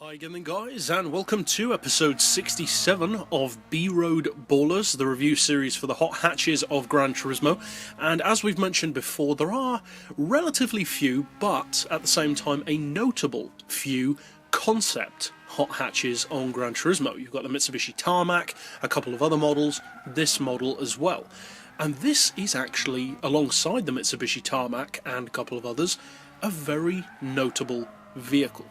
Hi again guys, and welcome to episode 67 of B-Road Ballers, the review series for the hot hatches of Gran Turismo. And as we've mentioned before, there are relatively few, but at the same time a notable few concept hot hatches on Gran Turismo. You've got the Mitsubishi Tarmac, a couple of other models, this model as well. And this is actually, alongside the Mitsubishi Tarmac and a couple of others, a very notable vehicle.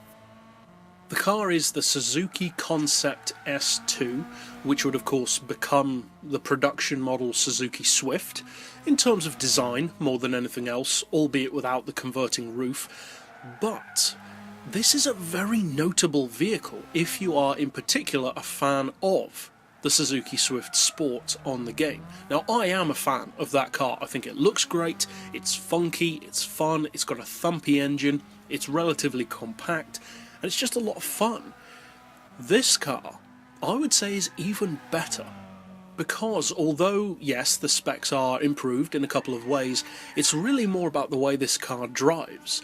The car is the Suzuki Concept S2, which would of course become the production model Suzuki Swift, in terms of design more than anything else, albeit without the converting roof. But this is a very notable vehicle if you are in particular a fan of the Suzuki Swift Sport on the game. Now, I am a fan of that car. I think it looks great, it's funky, it's fun, it's got a thumpy engine, it's relatively compact, and it's just a lot of fun. This car, I would say, is even better. Because although, yes, the specs are improved in a couple of ways, it's really more about the way this car drives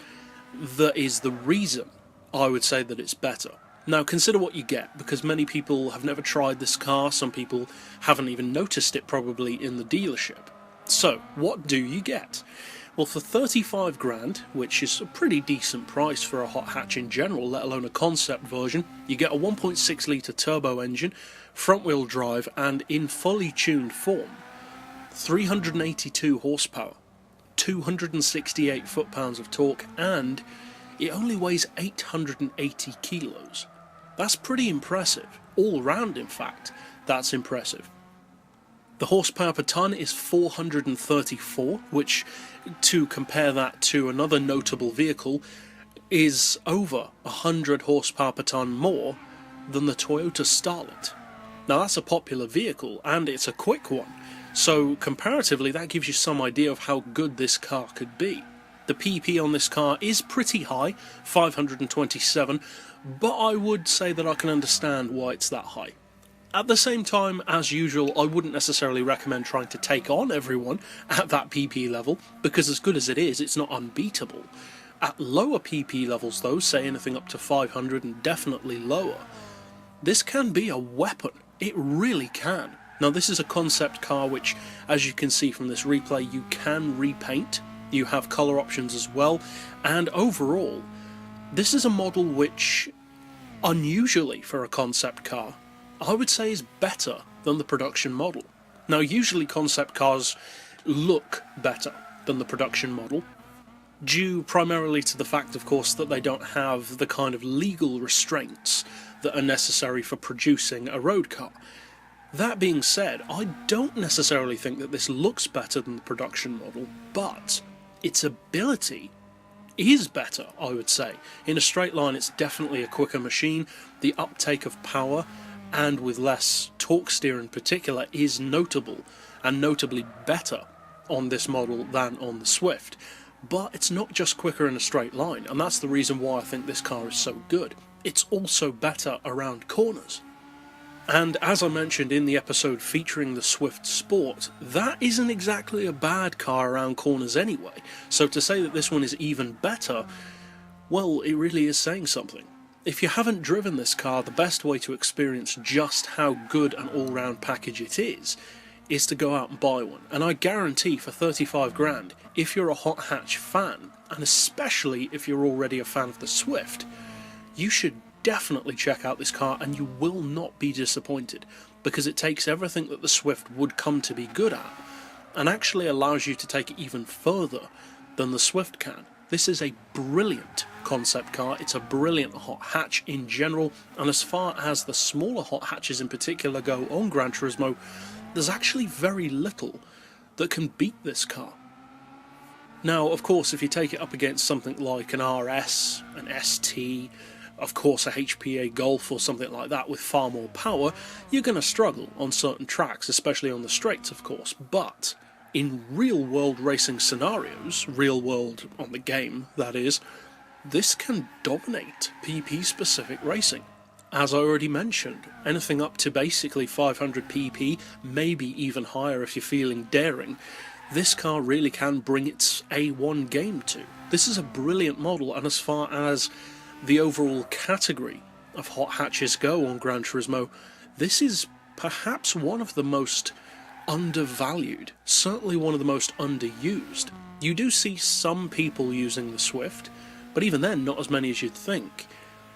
that is the reason I would say that it's better. Now consider what you get, because many people have never tried this car, some people haven't even noticed it probably in the dealership. So, what do you get? Well, for 35 grand, which is a pretty decent price for a hot hatch in general, let alone a concept version, you get a 1.6 litre turbo engine, front wheel drive, and in fully tuned form, 382 horsepower, 268 foot-pounds of torque, and it only weighs 880 kilos. That's pretty impressive. All round, in fact, that's impressive. The horsepower per tonne is 434, which, to compare that to another notable vehicle, is over 100 horsepower per tonne more than the Toyota Starlet. Now that's a popular vehicle, and it's a quick one, so comparatively that gives you some idea of how good this car could be. The PP on this car is pretty high, 527, but I would say that I can understand why it's that high. At the same time, as usual, I wouldn't necessarily recommend trying to take on everyone at that PP level, because as good as it is, it's not unbeatable. At lower PP levels though, say anything up to 500 and definitely lower, this can be a weapon. It really can. Now this is a concept car which, as you can see from this replay, you can repaint, you have colour options as well, and overall, this is a model which, unusually for a concept car, I would say is better than the production model. Now usually concept cars look better than the production model, due primarily to the fact of course that they don't have the kind of legal restraints that are necessary for producing a road car. That being said, I don't necessarily think that this looks better than the production model, but its ability is better, I would say. In a straight line it's definitely a quicker machine, the uptake of power, and with less torque steer in particular, is notable, and notably better on this model than on the Swift. But it's not just quicker in a straight line, and that's the reason why I think this car is so good. It's also better around corners. And as I mentioned in the episode featuring the Swift Sport, that isn't exactly a bad car around corners anyway, so to say that this one is even better, well, it really is saying something. If you haven't driven this car, the best way to experience just how good an all-round package it is to go out and buy one. And I guarantee for 35 grand, if you're a hot hatch fan, and especially if you're already a fan of the Swift, you should definitely check out this car and you will not be disappointed, because it takes everything that the Swift would come to be good at, and actually allows you to take it even further than the Swift can. This is a brilliant concept car, it's a brilliant hot hatch in general, and as far as the smaller hot hatches in particular go on Gran Turismo, there's actually very little that can beat this car. Now, of course, if you take it up against something like an RS, an ST, of course a HPA Golf or something like that with far more power, you're going to struggle on certain tracks, especially on the straights of course, but in real-world racing scenarios, real-world on the game, that is, this can dominate PP-specific racing. As I already mentioned, anything up to basically 500 PP, maybe even higher if you're feeling daring, this car really can bring its A1 game to. This is a brilliant model, and as far as the overall category of hot hatches go on Gran Turismo, this is perhaps one of the most undervalued, certainly one of the most underused. You do see some people using the Swift, but even then not as many as you'd think.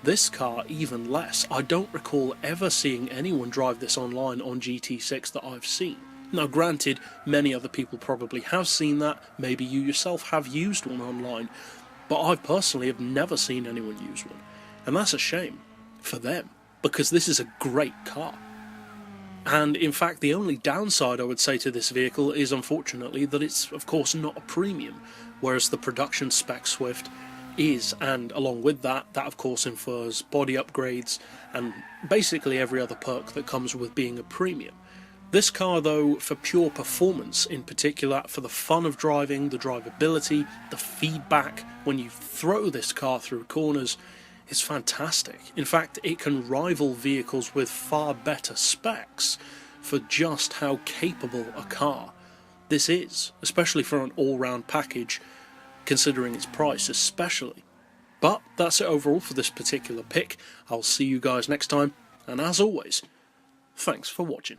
This car even less. I don't recall ever seeing anyone drive this online on GT6 that I've seen. Now granted, many other people probably have seen that, maybe you yourself have used one online, but I personally have never seen anyone use one. And that's a shame for them, because this is a great car. And in fact, the only downside I would say to this vehicle is unfortunately that it's of course not a premium, whereas the production spec Swift is, and along with that of course infers body upgrades and basically every other perk that comes with being a premium. This car though, for pure performance in particular, for the fun of driving, the drivability, the feedback when you throw this car through corners, is fantastic. In fact, it can rival vehicles with far better specs for just how capable a car this is, especially for an all-round package, considering its price especially. But that's it overall for this particular pick. I'll see you guys next time, and as always, thanks for watching.